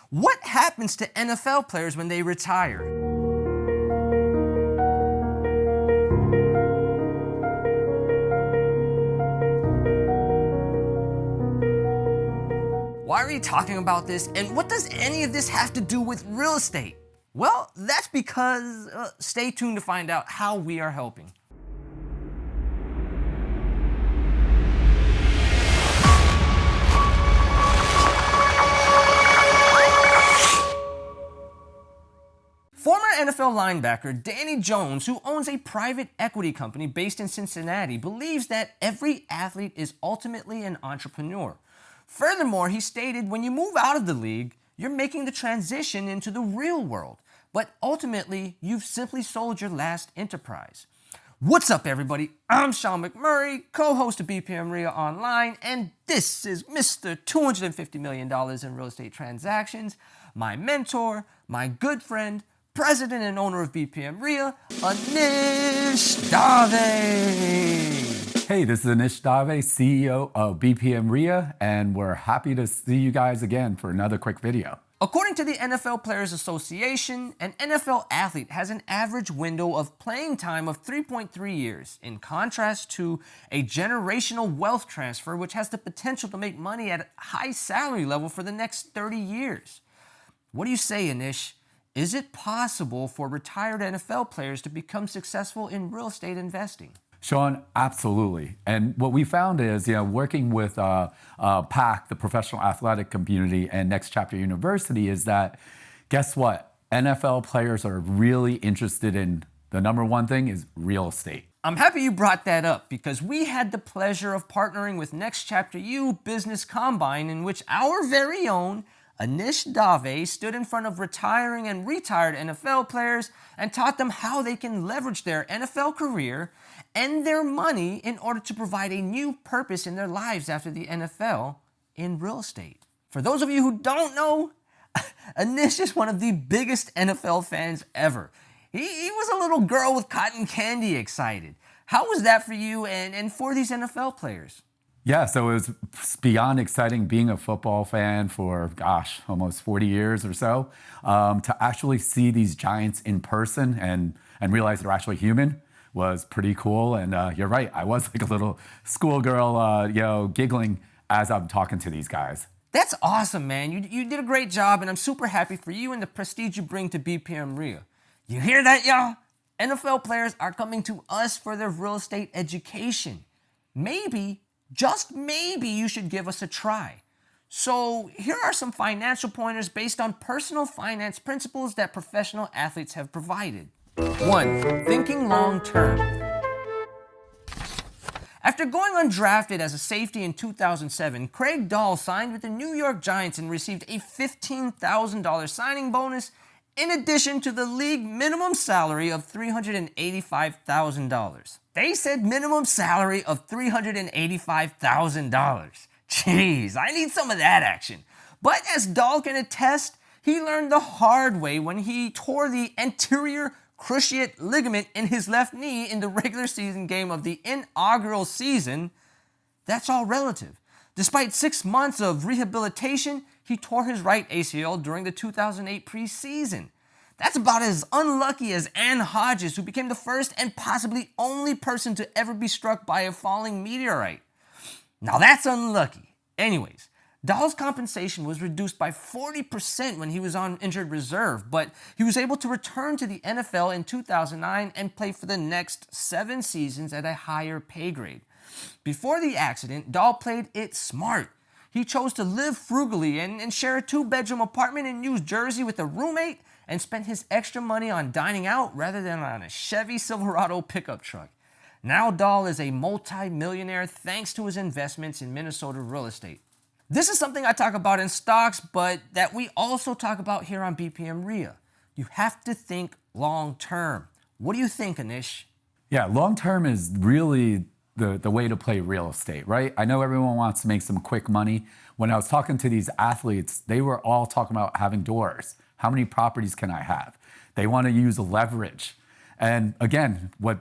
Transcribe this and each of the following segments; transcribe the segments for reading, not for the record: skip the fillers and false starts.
What happens to NFL players when they retire? Why are we talking about this, and what does any of this have to do with real estate? Well, that's because, stay tuned to find out how we are helping. Former NFL linebacker Danny Jones, who owns a private equity company based in Cincinnati, believes that every athlete is ultimately an entrepreneur. Furthermore, he stated, when you move out of the league, you're making the transition into the real world, but ultimately, you've simply sold your last enterprise. What's up, everybody? I'm Sean McMurray, co-host of BPM RIA Online, and this is Mr. $250 million in real estate transactions, my mentor, my good friend, president and owner of BPM RIA, Anish Dave. Hey, this is Anish Dave, CEO of BPM RIA, and we're happy to see you guys again for another quick video. According to the NFL Players Association, an NFL athlete has an average window of playing time of 3.3 years, in contrast to a generational wealth transfer, which has the potential to make money at a high salary level for the next 30 years. What do you say, Anish? Is it possible for retired NFL players to become successful in real estate investing? Sean, absolutely. And what we found is, working with PAC, the professional athletic community, and Next Chapter University, is that, guess what? NFL players are really interested in the number one thing is real estate. I'm happy you brought that up because we had the pleasure of partnering with Next Chapter U Business Combine, in which our very own Anish Dave stood in front of retiring and retired NFL players and taught them how they can leverage their NFL career and their money in order to provide a new purpose in their lives after the NFL in real estate. For those of you who don't know, Anish is one of the biggest NFL fans ever. He was a little girl with cotton candy excited. How was that for you and for these NFL players? Yeah, so it was beyond exciting being a football fan for, almost 40 years or so, to actually see these giants in person and realize they're actually human was pretty cool. And you're right, I was like a little schoolgirl, giggling as I'm talking to these guys. That's awesome, man. You did a great job, and I'm super happy for you and the prestige you bring to BPM RIA. You hear that, y'all? NFL players are coming to us for their real estate education. Maybe, just maybe, you should give us a try. So here are some financial pointers based on personal finance principles that professional athletes have provided. 1. Thinking long term. After going undrafted as a safety in 2007, Craig Dahl signed with the New York Giants and received a $15,000 signing bonus in addition to the league minimum salary of $385,000. They said minimum salary of $385,000. Jeez, I need some of that action. But as Dahl can attest, he learned the hard way when he tore the anterior cruciate ligament in his left knee in the regular season game of the inaugural season. That's all relative. Despite 6 months of rehabilitation, he tore his right ACL during the 2008 preseason. That's about as unlucky as Ann Hodges, who became the first and possibly only person to ever be struck by a falling meteorite. Now that's unlucky. Anyways, Dahl's compensation was reduced by 40% when he was on injured reserve, but he was able to return to the NFL in 2009 and play for the next 7 seasons at a higher pay grade. Before the accident, Dahl played it smart. He chose to live frugally and share a 2-bedroom apartment in New Jersey with a roommate and spent his extra money on dining out rather than on a Chevy Silverado pickup truck. Now Dahl is a multi-millionaire thanks to his investments in Minnesota real estate. This is something I talk about in stocks, but that we also talk about here on BPM RIA. You have to think long term. What do you think, Anish? Yeah, long term is really the way to play real estate, right? I know everyone wants to make some quick money. When I was talking to these athletes, they were all talking about having doors. How many properties can I have? They want to use leverage. And again, what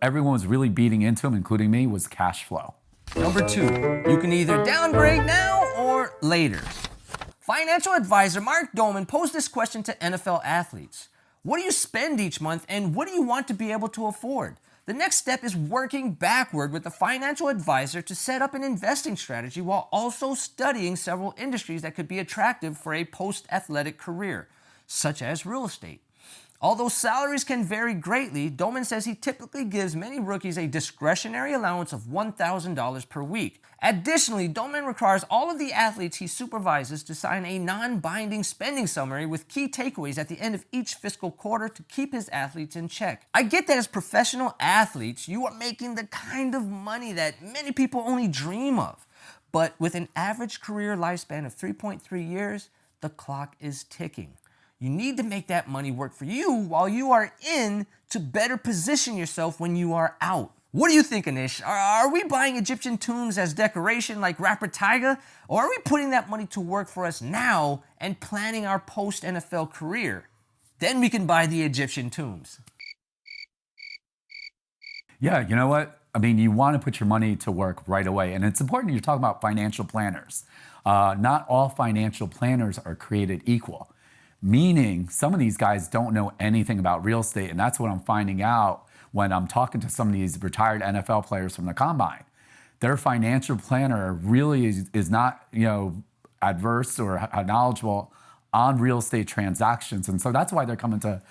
everyone was really beating into them, including me, was cash flow. Number 2, you can either downgrade now or later. Financial advisor Mark Doman posed this question to NFL athletes. What do you spend each month and what do you want to be able to afford? The next step is working backward with a financial advisor to set up an investing strategy while also studying several industries that could be attractive for a post-athletic career, such as real estate. Although salaries can vary greatly, Doman says he typically gives many rookies a discretionary allowance of $1,000 per week. Additionally, Doman requires all of the athletes he supervises to sign a non-binding spending summary with key takeaways at the end of each fiscal quarter to keep his athletes in check. I get that as professional athletes, you are making the kind of money that many people only dream of. But with an average career lifespan of 3.3 years, the clock is ticking. You need to make that money work for you while you are in to better position yourself when you are out. What do you think, Anish? Are we buying Egyptian tombs as decoration like rapper Tyga? Or are we putting that money to work for us now and planning our post-NFL career? Then we can buy the Egyptian tombs. Yeah, you know what? I mean, you want to put your money to work right away. And it's important you're talking about financial planners. Not all financial planners are created equal. Meaning some of these guys don't know anything about real estate. And that's what I'm finding out when I'm talking to some of these retired NFL players from the combine. Their financial planner really is not, adverse or knowledgeable on real estate transactions. And so that's why they're coming to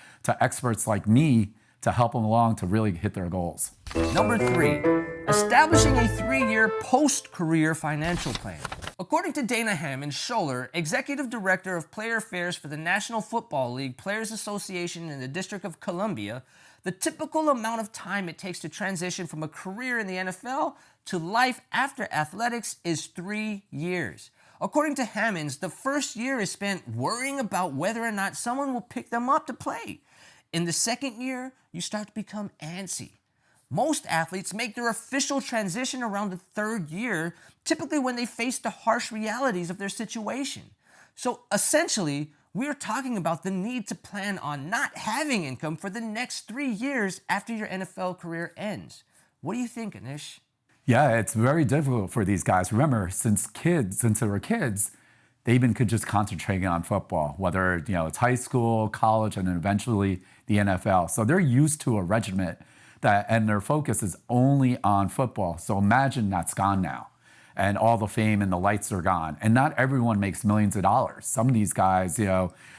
experts like me to help them along to really hit their goals. Number 3, establishing a 3-year post-career financial plan. According to Dana Hammond-Scholler, Executive Director of Player Affairs for the National Football League Players Association in the District of Columbia, the typical amount of time it takes to transition from a career in the NFL to life after athletics is 3 years. According to Hammonds, the first year is spent worrying about whether or not someone will pick them up to play. In the second year, you start to become antsy. Most athletes make their official transition around the 3rd year, typically when they face the harsh realities of their situation. So essentially, we're talking about the need to plan on not having income for the next 3 years after your NFL career ends. What do you think, Anish? Yeah, it's very difficult for these guys. Remember, since they were kids, they've been just concentrating on football, whether it's high school, college, and then eventually the NFL. So they're used to a regiment and their focus is only on football. So imagine that's gone now. And all the fame and the lights are gone. And not everyone makes millions of dollars. Some of these guys,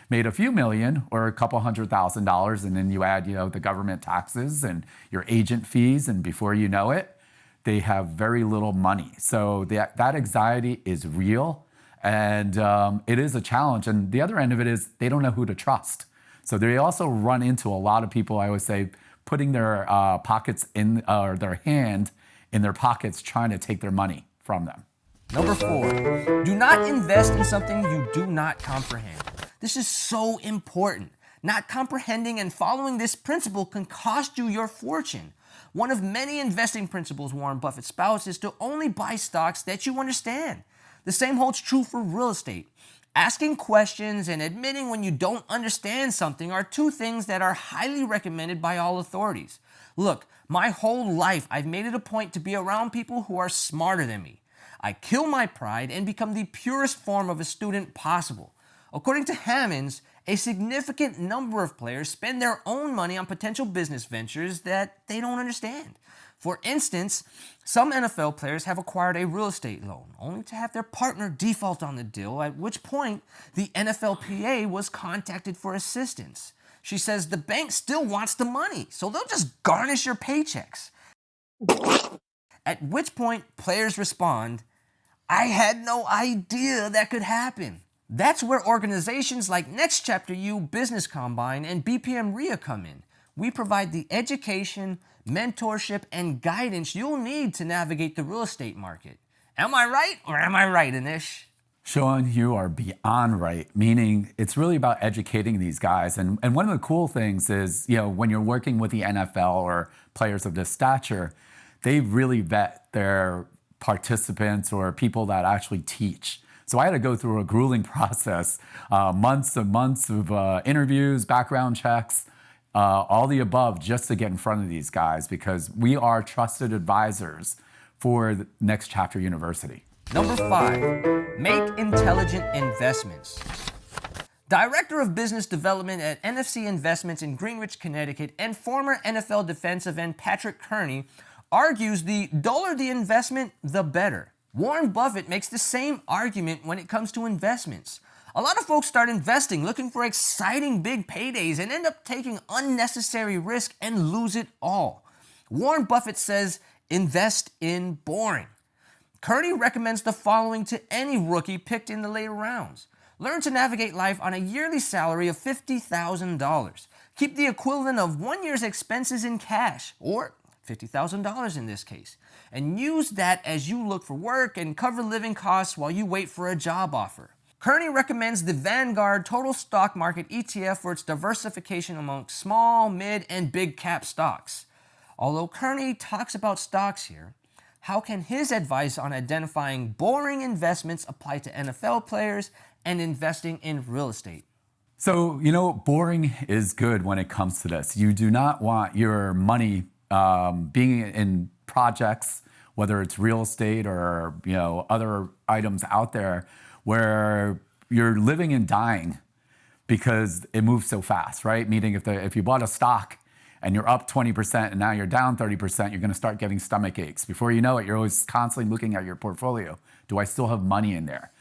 made a few million or a couple $100,000, and then you add, the government taxes and your agent fees, and before you know it, they have very little money. So that anxiety is real, and it is a challenge. And the other end of it is they don't know who to trust. So they also run into a lot of people, I always say, putting their pockets in, or their hand in their pockets, trying to take their money from them. Number 4, do not invest in something you do not comprehend. This is so important. Not comprehending and following this principle can cost you your fortune. One of many investing principles Warren Buffett spouts is to only buy stocks that you understand. The same holds true for real estate. Asking questions and admitting when you don't understand something are 2 things that are highly recommended by all authorities. Look, my whole life I've made it a point to be around people who are smarter than me. I kill my pride and become the purest form of a student possible. According to Hammonds, a significant number of players spend their own money on potential business ventures that they don't understand. For instance, some NFL players have acquired a real estate loan, only to have their partner default on the deal, at which point the NFLPA was contacted for assistance. She says the bank still wants the money, so they'll just garnish your paychecks. At which point players respond, "I had no idea that could happen." That's where organizations like Next Chapter U Business Combine and BPM RIA come in. We provide the education, mentorship, and guidance you'll need to navigate the real estate market. Am I right or am I right, Anish? Sean, you are beyond right, meaning it's really about educating these guys. And one of the cool things is, when you're working with the NFL or players of this stature, they really vet their participants or people that actually teach. So I had to go through a grueling process, months and months of interviews, background checks, all the above, just to get in front of these guys, because we are trusted advisors for the Next Chapter University. Number 5, make intelligent investments. Director of Business Development at NFC Investments in Greenwich, Connecticut, and former NFL defensive end Patrick Kearney argues the duller the investment, the better. Warren Buffett makes the same argument when it comes to investments. A lot of folks start investing looking for exciting big paydays and end up taking unnecessary risk and lose it all. Warren Buffett says, invest in boring. Kearney recommends the following to any rookie picked in the later rounds. Learn to navigate life on a yearly salary of $50,000. Keep the equivalent of 1 year's expenses in cash, or $50,000 in this case, and use that as you look for work and cover living costs while you wait for a job offer. Kearney recommends the Vanguard Total Stock Market ETF for its diversification amongst small, mid, and big cap stocks. Although Kearney talks about stocks here, how can his advice on identifying boring investments apply to NFL players and investing in real estate? So, boring is good when it comes to this. You do not want your money being in projects, whether it's real estate or, other items out there where you're living and dying because it moves so fast, right? Meaning if you bought a stock and you're up 20% and now you're down 30%, you're going to start getting stomach aches. Before you know it, you're always constantly looking at your portfolio. Do I still have money in there?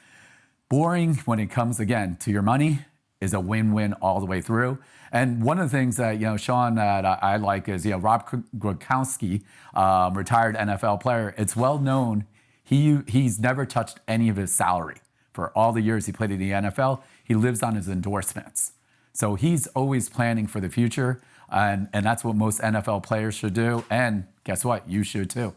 Boring, when it comes, again, to your money, is a win-win all the way through. And one of the things that, Sean, that I like is, Rob Gronkowski, retired NFL player. It's well known he's never touched any of his salary. For all the years he played in the NFL, he lives on his endorsements. So he's always planning for the future, and that's what most NFL players should do. And guess what? You should too.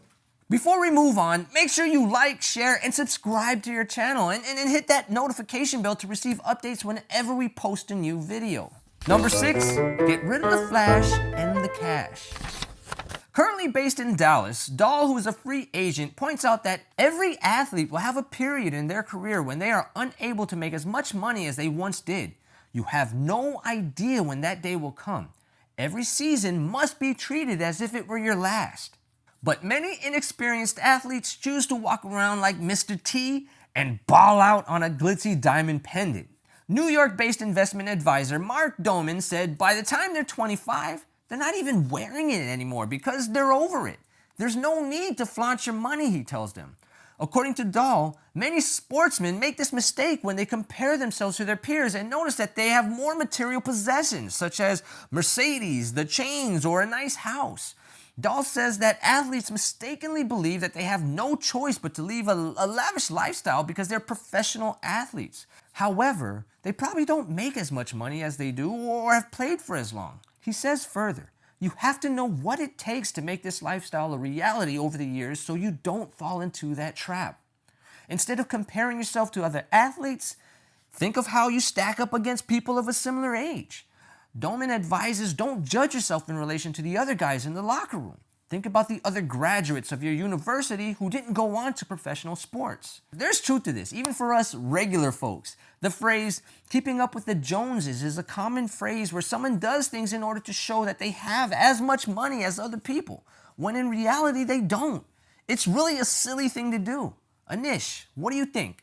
Before we move on, make sure you like, share, and subscribe to your channel and hit that notification bell to receive updates whenever we post a new video. Number 6, get rid of the flash and the cash. Currently based in Dallas, Dahl, who is a free agent, points out that every athlete will have a period in their career when they are unable to make as much money as they once did. You have no idea when that day will come. Every season must be treated as if it were your last. But many inexperienced athletes choose to walk around like Mr. T and ball out on a glitzy diamond pendant. New York-based investment advisor Mark Doman said by the time they're 25, they're not even wearing it anymore because they're over it. There's no need to flaunt your money, he tells them. According to Dahl, many sportsmen make this mistake when they compare themselves to their peers and notice that they have more material possessions, such as Mercedes, the chains, or a nice house. Dahl says that athletes mistakenly believe that they have no choice but to live a lavish lifestyle because they're professional athletes. However, they probably don't make as much money as they do or have played for as long. He says further, you have to know what it takes to make this lifestyle a reality over the years so you don't fall into that trap. Instead of comparing yourself to other athletes, think of how you stack up against people of a similar age. Doman advises don't judge yourself in relation to the other guys in the locker room. Think about the other graduates of your university who didn't go on to professional sports. There's truth to this, even for us regular folks. The phrase, keeping up with the Joneses, is a common phrase where someone does things in order to show that they have as much money as other people, when in reality they don't. It's really a silly thing to do. Anish, what do you think?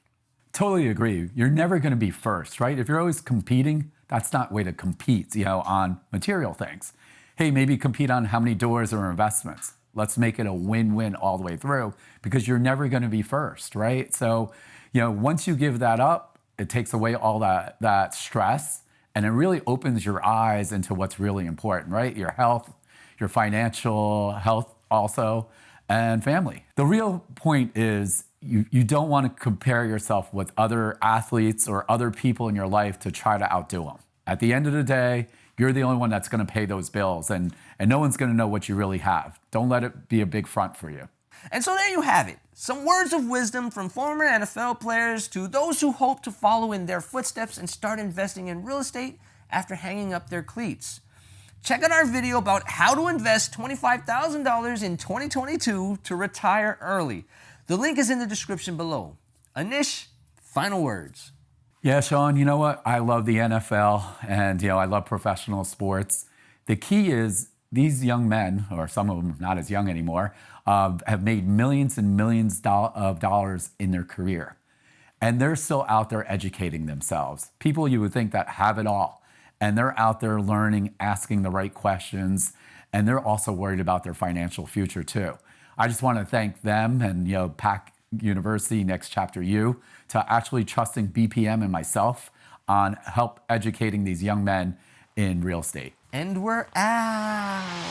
Totally agree. You're never going to be first, right? If you're always competing, that's not a way to compete, on material things. Hey, maybe compete on how many doors or investments. Let's make it a win-win all the way through because you're never going to be first, right? So, once you give that up, it takes away all that stress and it really opens your eyes into what's really important, right? Your health, your financial health also, and family. The real point is you don't want to compare yourself with other athletes or other people in your life to try to outdo them. At the end of the day, you're the only one that's going to pay those bills, and no one's going to know what you really have. Don't let it be a big front for you. And so there you have it. Some words of wisdom from former NFL players to those who hope to follow in their footsteps and start investing in real estate after hanging up their cleats. Check out our video about how to invest $25,000 in 2022 to retire early. The link is in the description below. Anish, final words. Yeah, Sean, you know what? I love the NFL and, I love professional sports. The key is these young men, or some of them not as young anymore, have made millions and millions of dollars in their career. And they're still out there educating themselves. People you would think that have it all. And they're out there learning, asking the right questions, and they're also worried about their financial future too. I just want to thank them and Pac University, Next Chapter U, to actually trusting BPM and myself on help educating these young men in real estate. And we're out.